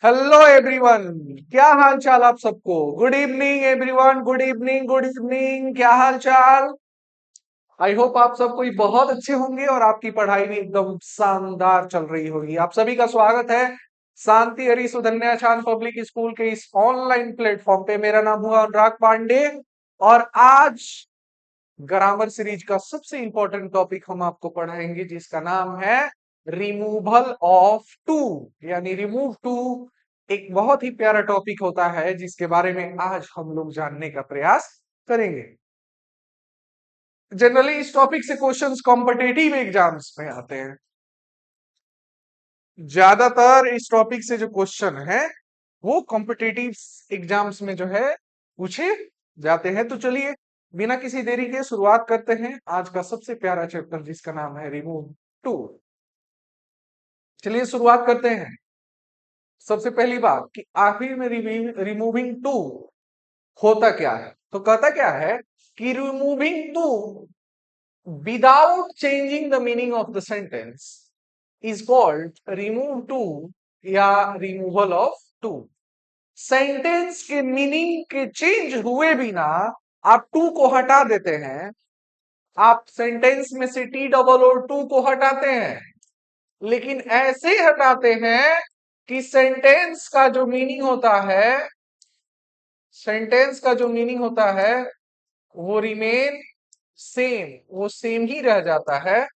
Hello everyone. क्या हाल चाल आप सबको? Good evening everyone, good evening, good evening. क्या हाल चाल? आई होप आप सब कोई बहुत अच्छे होंगे और आपकी पढ़ाई भी एकदम शानदार चल रही होगी। आप सभी का स्वागत है शांति हरी सुधन्या चांद पब्लिक स्कूल के इस ऑनलाइन प्लेटफॉर्म पे। मेरा नाम हुआ अनुराग पांडे और आज ग्रामर सीरीज का सबसे इंपॉर्टेंट टॉपिक हम आपको पढ़ाएंगे जिसका नाम है रिमूवल ऑफ टू, यानी रिमूव टू। एक बहुत ही प्यारा टॉपिक होता है जिसके बारे में आज हम लोग जानने का प्रयास करेंगे। जनरली इस टॉपिक से क्वेश्चंस कॉम्पिटिटिव एग्जाम्स में आते हैं। ज्यादातर इस टॉपिक से जो क्वेश्चन है वो कॉम्पिटिटिव एग्जाम्स में जो है पूछे जाते हैं। तो चलिए बिना किसी देरी के शुरुआत करते हैं आज का सबसे प्यारा चैप्टर जिसका नाम है रिमूव टू। चलिए शुरुआत करते हैं। सबसे पहली बात कि आखिर में रिमूविंग टू होता क्या है। तो कहता क्या है कि removing too without changing the meaning of the sentence is called remove too या रिमूवल ऑफ टू। सेंटेंस के मीनिंग के चेंज हुए बिना आप टू को हटा देते हैं। आप सेंटेंस में से टी डबल और टू को हटाते हैं, लेकिन ऐसे हटाते हैं कि सेंटेंस का जो मीनिंग होता है वो रिमेन सेम, वो सेम ही रह जाता है।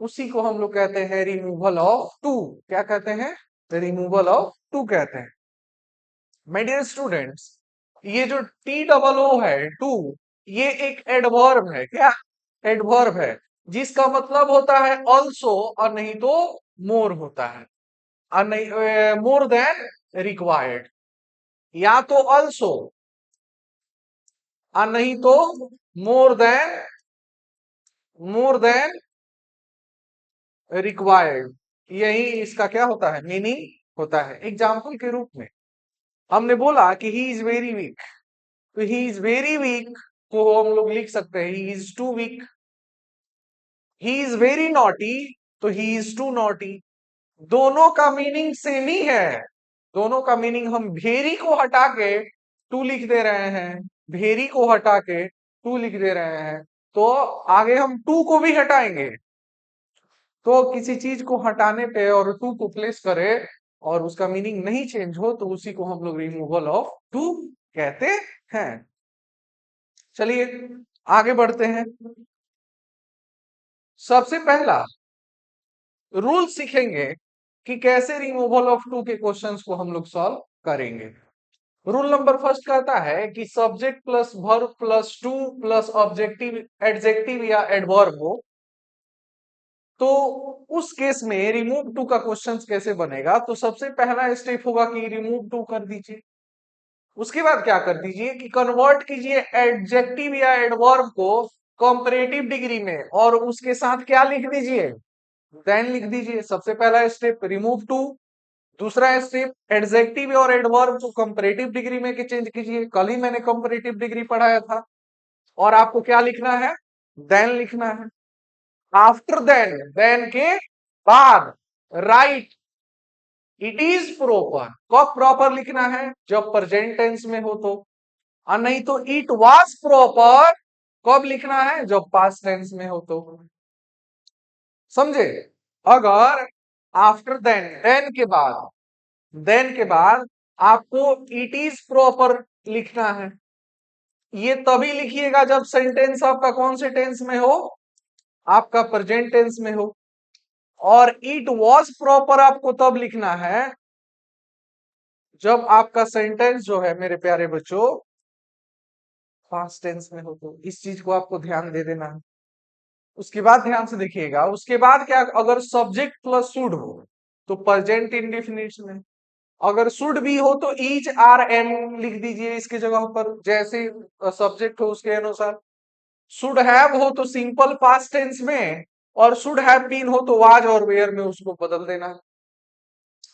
उसी को हम लोग कहते हैं रिमूवल ऑफ टू। क्या कहते हैं? रिमूवल ऑफ टू कहते हैं। माय डियर स्टूडेंट्स, ये जो टी डबल ओ है टू, ये एक एडवर्ब है। क्या एडवर्ब है? जिसका मतलब होता है ऑल्सो और नहीं तो मोर होता है, और नहीं मोर देन रिक्वायर्ड। या तो ऑल्सो और नहीं तो मोर देन रिक्वायर्ड। यही इसका क्या होता है? मीनिंग होता है। एग्जाम्पल के रूप में हमने बोला कि ही इज वेरी वीक, तो ही इज वेरी वीक को हम लोग लिख सकते हैं he is too weak. He is very naughty, तो ही इज टू नॉटी। दोनों का मीनिंग सेम ही है। दोनों का मीनिंग, हम भेरी को हटा के टू लिख दे रहे हैं, भेरी को हटा के टू लिख दे रहे हैं, तो आगे हम टू को भी हटाएंगे। तो किसी चीज को हटाने पे और टू को प्लेस करे और उसका मीनिंग नहीं चेंज हो तो उसी को हम लोग रिमूवल ऑफ टू कहते हैं। चलिए आगे बढ़ते हैं। सबसे पहला रूल सीखेंगे कि कैसे रिमूवल ऑफ टू के क्वेश्चंस को हम लोग सॉल्व करेंगे। रूल नंबर फर्स्ट कहता है कि subject plus verb plus too plus objective adjective या एडवर्ब हो, तो उस केस में रिमूव टू का क्वेश्चन कैसे बनेगा। तो सबसे पहला स्टेप होगा कि रिमूव टू कर दीजिए। उसके बाद क्या कर दीजिए कि कन्वर्ट कीजिए एडजेक्टिव या एडवर्ब को कंपैरेटिव डिग्री में और उसके साथ क्या लिख दीजिए? देन लिख दीजिए। सबसे पहला स्टेप रिमूव टू। दूसरा स्टेप एडजेक्टिव और एडवर्ब को कंपैरेटिव डिग्री में के चेंज कीजिए। कल ही मैंने कंपैरेटिव डिग्री पढ़ाया था। और आपको क्या लिखना है? देन लिखना है। आफ्टर देन के बाद राइट इट इज प्रॉपर। कब प्रॉपर लिखना है? जब प्रेजेंट टेंस में हो तो, और नहीं तो इट वाज प्रॉपर कब लिखना है? जब पास्ट टेंस में हो तो। समझे? अगर आफ्टर देन के बाद आपको इट इज प्रॉपर लिखना है, ये तभी लिखिएगा जब सेंटेंस आपका कौन से टेंस में हो? आपका प्रेजेंट टेंस में हो। और इट वॉज प्रॉपर आपको तब लिखना है जब आपका सेंटेंस जो है मेरे प्यारे बच्चों पास्ट टेंस में हो। तो इस चीज को आपको ध्यान दे देना है। उसके बाद ध्यान से देखिएगा, उसके बाद क्या, अगर सब्जेक्ट प्लस शुड हो तो प्रेजेंट इंडेफिनिट में। अगर शुड भी हो तो ईज आर एम लिख दीजिए इसकी जगह पर, जैसे सब्जेक्ट हो उसके अनुसार। शुड हैव हो तो सिंपल पास्ट टेंस में, और शुड हैव बीन हो तो वाज और वेयर में उसको बदल देना है।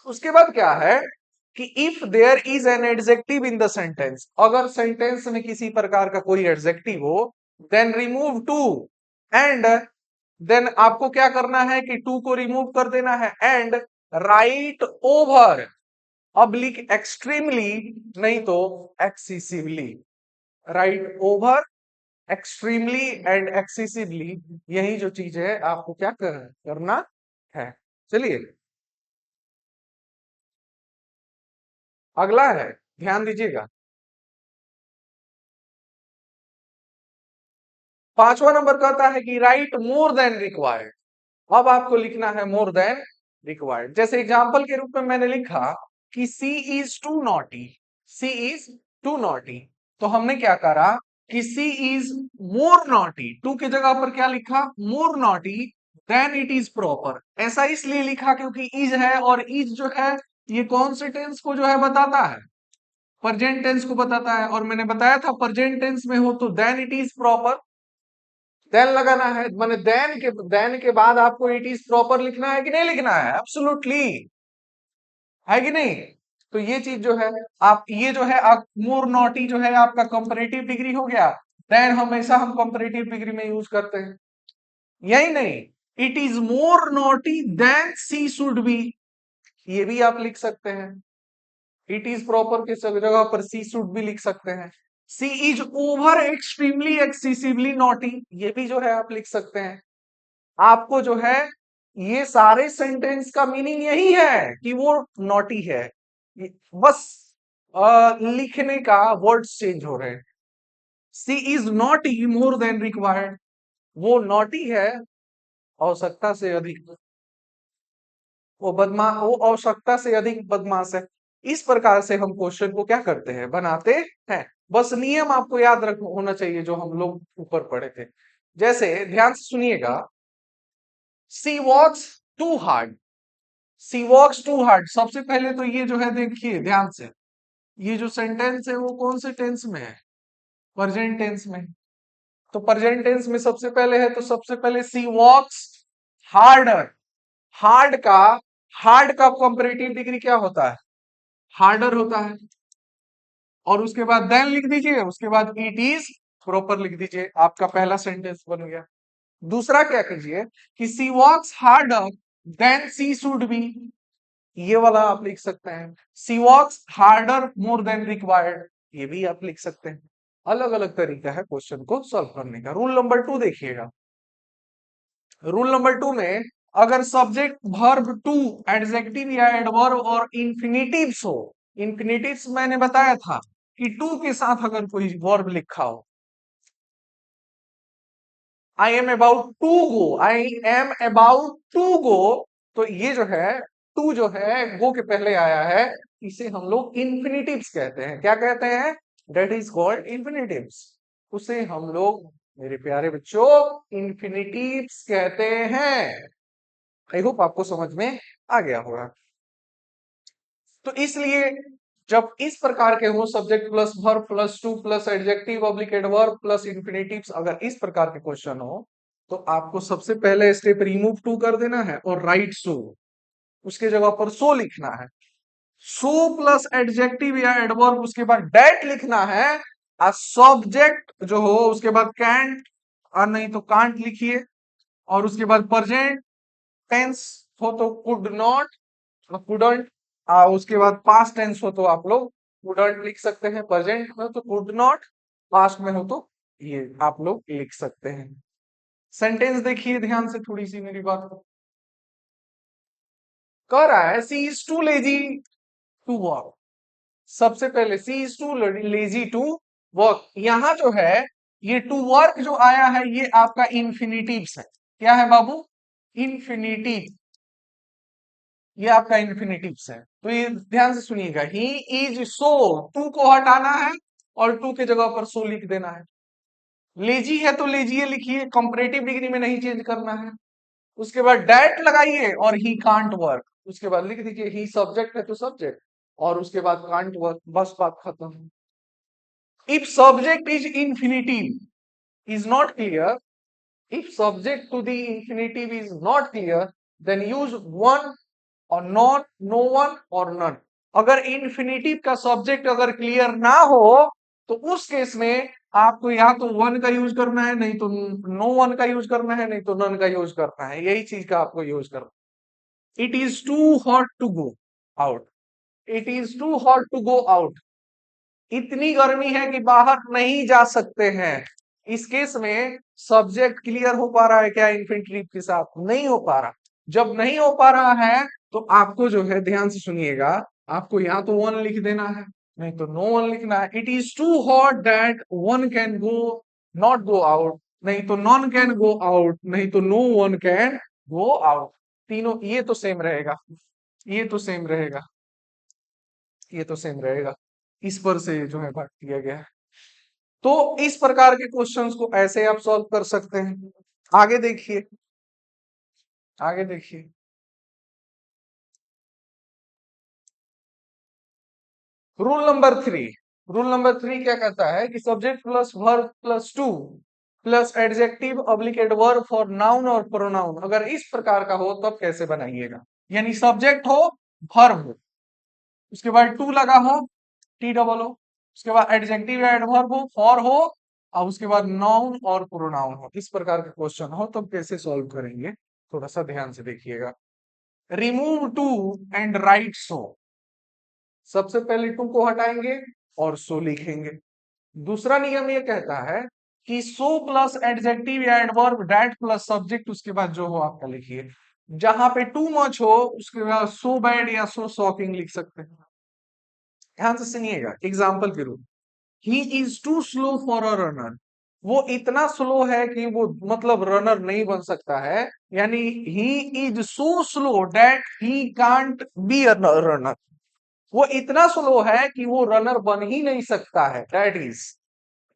उसके बाद क्या है कि if there is an adjective in the sentence, अगर सेंटेंस में किसी प्रकार का कोई एडजेक्टिव हो, then remove too and then आपको क्या करना है कि टू को रिमूव कर देना है and right over oblique extremely नहीं तो excessively, right over extremely and excessively, यही जो चीज है आपको क्या करना है। चलिए अगला है, ध्यान दीजिएगा, पांचवा नंबर कहता है कि राइट मोर देन रिक्वायर्ड। अब आपको लिखना है मोर देन रिक्वायर्ड। जैसे एग्जांपल के रूप में मैंने लिखा कि she is too naughty, she is too naughty, तो हमने क्या करा कि she is more naughty, too की जगह पर क्या लिखा more naughty than it is proper. ऐसा इसलिए लिखा क्योंकि इज है और इज जो है ये कौन से टेंस को जो है बताता है, प्रेजेंट टेंस को बताता है, और मैंने बताया था प्रेजेंट टेंस में हो तो then it is proper, then लगाना है, माने देन के बाद आपको इट इज प्रॉपर लिखना है कि नहीं लिखना है, एब्सोल्युटली, है कि नहीं। तो ये चीज जो है आप ये जो है आप मोर नॉटी जो है आपका कंपैरेटिव डिग्री हो गया। देन हमेशा हम कंपैरेटिव डिग्री में यूज करते हैं, यही नहीं, it is more naughty than she should be, ये भी आप लिख सकते हैं। इट इज प्रॉपर की जगह पर सी शुड भी लिख सकते हैं। She is over extremely excessively naughty, ये भी जो है आप लिख सकते हैं। आपको जो है ये सारे सेंटेंस का मीनिंग यही है कि वो नॉटी है, बस लिखने का वर्ड्स चेंज हो रहे हैं। She is naughty more than required, वो नॉटी है आवश्यकता से अधिक, वो आवश्यकता से अधिक बदमाश है। इस प्रकार से हम क्वेश्चन को क्या करते हैं, बनाते हैं। बस नियम आपको याद रख होना चाहिए जो हम लोग ऊपर पढ़े थे। जैसे ध्यान से सुनिएगा, she walks too hard, she walks too hard, सबसे पहले तो ये जो है देखिए ध्यान से, ये जो सेंटेंस है वो कौन से टेंस में है, प्रेजेंट टेंस में। तो प्रेजेंट टेंस में सबसे पहले है तो सबसे पहले सी वॉक्स हार्डर, हार्ड का हार्ड का कंपैरेटिव डिग्री क्या होता है, हार्डर होता है। और उसके बाद देन लिख दीजिए, उसके बाद इट इज प्रॉपर लिख दीजिए, आपका पहला सेंटेंस बन गया। दूसरा क्या कीजिए कि she walks harder than she should be, ये वाला आप लिख सकते हैं। She walks harder more than required, ये भी आप लिख सकते हैं। अलग अलग तरीका है क्वेश्चन को सॉल्व करने का। रूल नंबर 2 देखिएगा, रूल नंबर 2 में अगर सब्जेक्ट वर्ब टू एडजेक्टिव या एडवर्ब और इंफिनिटिव्स हो, इंफिनिटिव्स मैंने बताया था कि टू के साथ अगर कोई वर्ब लिखा हो, I am about to go, I am about to go, तो ये जो है टू जो है गो के पहले आया है, इसे हम लोग इंफिनिटिव्स कहते हैं। क्या कहते हैं, डेट इज कॉल्ड इंफिनिटिव्स, उसे हम लोग मेरे प्यारे बच्चों इंफिनिटिव्स कहते हैं। आई होप आपको समझ में आ गया होगा। तो इसलिए जब इस प्रकार के हो subject plus verb plus too plus adjective oblique adverb plus infinitives, अगर इस प्रकार के क्वेश्चन हो तो आपको सबसे पहले स्टेप रिमूव टू कर देना है और राइट सो, उसके जगह पर सो लिखना है। सो प्लस एडजेक्टिव या एडवर्ब, उसके बाद डेट लिखना है। आ सब्जेक्ट जो हो उसके बाद कैंट और नहीं तो कांट लिखिए, और उसके बाद प्रेजेंट टेंस हो तो कुड नॉट, कुडंट, उसके बाद पास्ट टेंस हो तो आप लोग कुडंट लिख सकते हैं, प्रेजेंट में तो कुड नॉट, पास्ट में हो तो ये आप लोग लिख सकते हैं। सेंटेंस देखिए ध्यान से थोड़ी सी मेरी बात को, कह रहा है she is too lazy to work, सबसे पहले she is too lazy to work, यहां जो है ये टू वर्क जो आया है ये आपका इंफिनिटिव्स है। क्या है बाबू, इंफिनिटिव, ये आपका इंफिनिटिव्स है। तो ये ध्यान से सुनिएगा, ही इज सो, टू को हटाना है और टू के जगह पर सो लिख देना है। लेजी है तो लेजिए लिखिए, कंपैरेटिव डिग्री में नहीं चेंज करना है। उसके बाद डेट लगाइए और ही कांट वर्क, उसके बाद लिख दीजिए ही सब्जेक्ट है तो सब्जेक्ट, और उसके बाद कांट वर्क, बस बात खत्म। If subject is infinitive is not clear, if subject to the infinitive is not clear then use one or not, no one or none। अगर इंफिनिटिव का सब्जेक्ट अगर क्लियर ना हो तो उस केस में आपको या तो वन का यूज करना है, नहीं तो नो वन का यूज करना है, नहीं तो नन का यूज करना है, यही चीज का आपको यूज करना है। It is too hot to go out. It is too hot to go out. इतनी गर्मी है कि बाहर नहीं जा सकते हैं। इस केस में सब्जेक्ट क्लियर हो पा रहा है क्या इंफिनिटिव के साथ? नहीं हो पा रहा। जब नहीं हो पा रहा है तो आपको जो है ध्यान से सुनिएगा, आपको या तो वन लिख देना है, नहीं तो नो वन लिखना है। It is too hot that one can go not go out, नहीं तो नॉन कैन गो आउट, नहीं तो no one can go out. तीनों ये तो सेम रहेगा, ये तो सेम रहेगा, ये तो सेम रहेगा। इस पर से जो है भाग दिया गया है। तो इस प्रकार के क्वेश्चंस को ऐसे आप सॉल्व कर सकते हैं। आगे देखिए, आगे देखिए। रूल नंबर थ्री क्या कहता है कि subject plus verb plus too plus adjective oblique adverb for noun और प्रोनाउन अगर इस प्रकार का हो तब कैसे बनाइएगा। यानी सब्जेक्ट हो, वर्ब हो, उसके बाद टू लगा हो, टी डबल हो, उसके बाद एडजेक्टिव या एडवर्ब हो, फॉर हो, और उसके बाद नाउन और प्रोनाउन हो। इस प्रकार के क्वेश्चन हो तब कैसे सॉल्व करेंगे, थोड़ा सा ध्यान से देखिएगा। Remove too and write so. सबसे पहले टू को हटाएंगे और सो लिखेंगे। दूसरा नियम ये कहता है कि सो प्लस एडजेक्टिव या एडवर्ब डैट प्लस सब्जेक्ट उसके बाद जो हो आपका लिखिए। जहां पे टू मच हो उसके बाद सो बैड या सो शॉकिंग लिख सकते हैं। ध्यान से सुनिएगा एग्जाम्पल के रूप। He is too slow for a runner. वो इतना स्लो है कि वो मतलब रनर नहीं बन सकता है। यानी ही is so slow that he can't be a runner. वो इतना स्लो है कि वो रनर बन ही नहीं सकता है। That is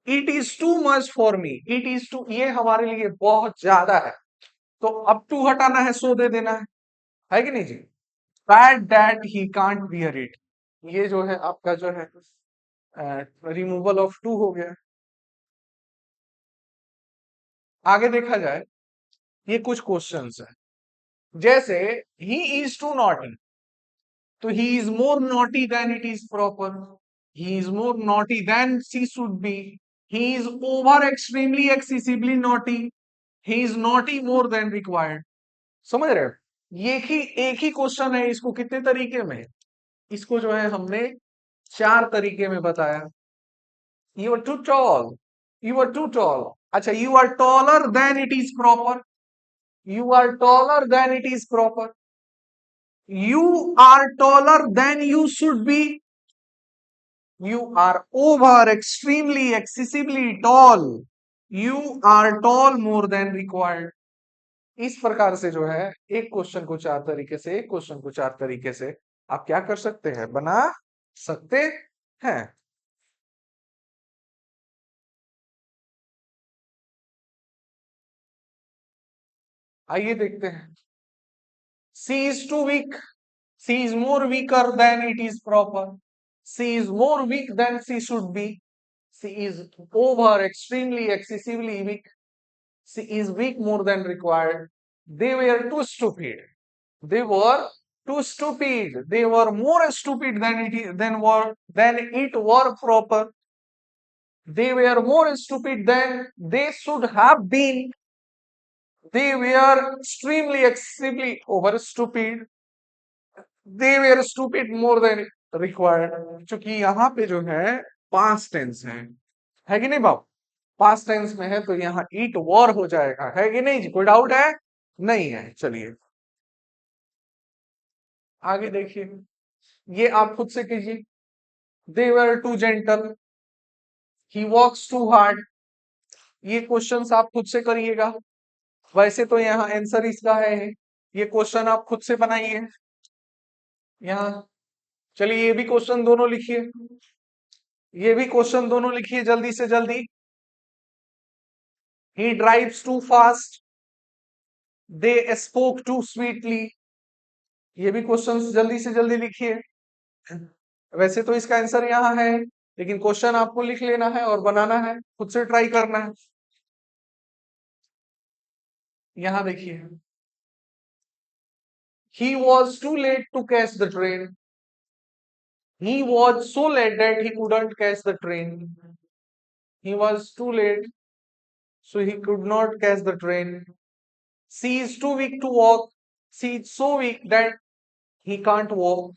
it is too much for me. It is too ये हमारे लिए बहुत ज्यादा है। तो अब टू हटाना है, सो दे देना है कि नहीं जी? Bad that he can't bear it. ये जो है आपका जो है रिमूवल ऑफ टू हो गया। आगे देखा जाए, ये कुछ क्वेश्चंस है। जैसे ही इज टू नॉटी, तो he is more naughty than it is proper. He is more naughty than she should be. He is over extremely excessively naughty. He is naughty more than required. समझ रहे हो? एक ही question है, इसको कितने तरीके में, इसको जो है हमने चार तरीके में बताया। You are too tall, you are too tall. अच्छा, you are taller than it is proper. You are taller than it is proper. You are taller than you should be. You are over extremely excessively tall. You are tall more than required. इस प्रकार से जो है एक question को चार तरीके से, एक क्वेश्चन को चार तरीके से आप क्या कर सकते हैं, बना सकते हैं। आइए देखते हैं। She is too weak. She is more weaker than it is proper. She is more weak than she should be. She is over extremely excessively weak. She is weak more than required. They were too stupid. They were too stupid. They were more stupid than it were proper. They were more stupid than they should have been. They were extremely excessively over stupid. They were stupid more than required. क्योंकि यहाँ पे जो है past tense है कि नहीं बाबू? Past tense में है तो यहाँ ईट वॉर हो जाएगा, है कि नहीं जी? कोई डाउट है? नहीं है। चलिए आगे देखिए, ये आप खुद से कीजिए। They were too gentle. He walks too hard. ये क्वेश्चंस आप खुद से करिएगा। वैसे तो यहाँ आंसर इसका है, ये क्वेश्चन आप खुद से बनाइए यहाँ। चलिए ये भी क्वेश्चन दोनों लिखिए, ये भी क्वेश्चन दोनों लिखिए जल्दी से जल्दी। He drives too fast. They spoke too sweetly. ये भी क्वेश्चंस जल्दी से जल्दी लिखिए। वैसे तो इसका आंसर यहाँ है, लेकिन क्वेश्चन आपको लिख लेना है और बनाना है, खुद से ट्राई करना है। यहाँ देखिए, he was too late to catch the train. He was so late that he couldn't catch the train. He was too late, so he could not catch the train. C is too weak to walk. C is so weak that he can't walk.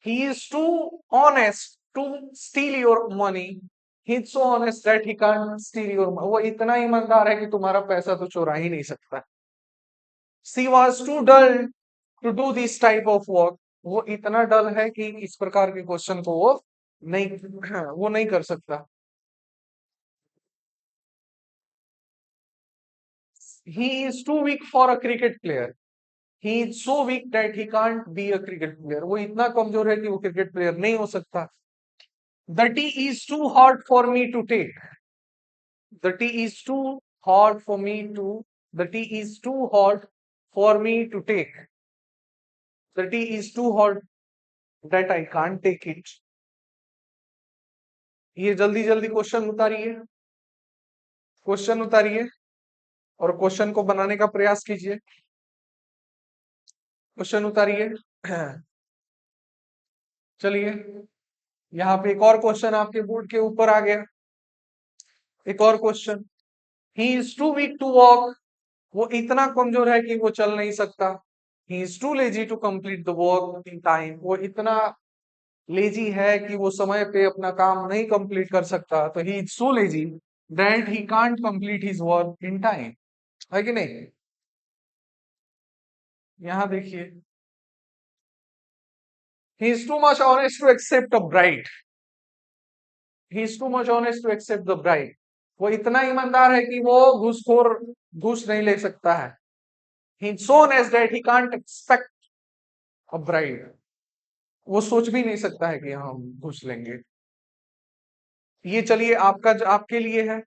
He is too honest to steal your money. He is so honest that he can't steal your money. वो इतना ईमानदार है कि तुम्हारा पैसा तो चुरा ही नहीं सकता. C was too dull to do this type of work. वो इतना डल है कि इस प्रकार के क्वेश्चन को वो नहीं कर सकता. He is too weak for a cricket player. He is so weak that he can't be a cricket player. वो इतना कमजोर है कि वो क्रिकेट प्लेयर नहीं हो सकता. The tea is too hot for me to take. The tea is too hot for me to. The tea is too hot for me to take. The tea is too hot that I can't take it. ये जल्दी जल्दी question उतारिए और question को बनाने का प्रयास कीजिए. Question उतारिए. चलिए, यहाँ पे एक और क्वेश्चन आपके बोर्ड के ऊपर आ गया. एक और question. He is too weak to walk. वो इतना कमजोर है कि वो चल नहीं सकता. He is too lazy to complete the work in time. वो इतना लेजी है कि वो समय पे अपना काम नहीं कंप्लीट कर सकता. तो he is so lazy that he can't complete his work in time. है कि नहीं? यहां देखिए. He is too much honest to accept a bribe. He is too much honest to accept the bribe. वो इतना ईमानदार है कि वो घूस नहीं ले सकता है. ही is so honest that he can't expect a bride. वो सोच भी नहीं सकता है कि हम घूस लेंगे. ये चलिए आपके लिए है.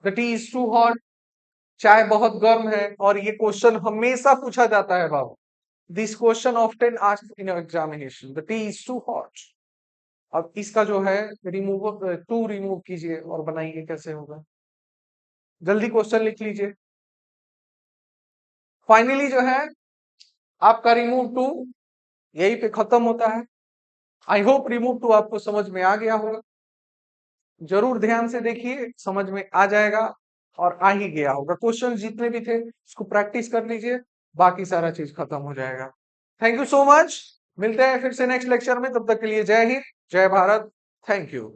The tea is too hot. चाय बहुत गर्म है. और ये क्वेश्चन हमेशा पूछा जाता है बाबू. This question often asked in examination. The tea is too hot. अब इसका जो है टू रिमूव कीजिए और बनाइए. कैसे होगा? जल्दी क्वेश्चन लिख लीजिए. फाइनली जो है आपका रिमूव टू यही पे खत्म होता है. आई होप रिमूव टू आपको समझ में आ गया होगा. जरूर ध्यान से देखिए, समझ में आ जाएगा और आ ही गया होगा. क्वेश्चन जितने भी थे इसको प्रैक्टिस कर लीजिए. बाकी सारा चीज खत्म हो जाएगा. Thank you so much. मिलते हैं फिर से नेक्स्ट लेक्चर में. तब तक के लिए जय हिंद, जय भारत. Thank you.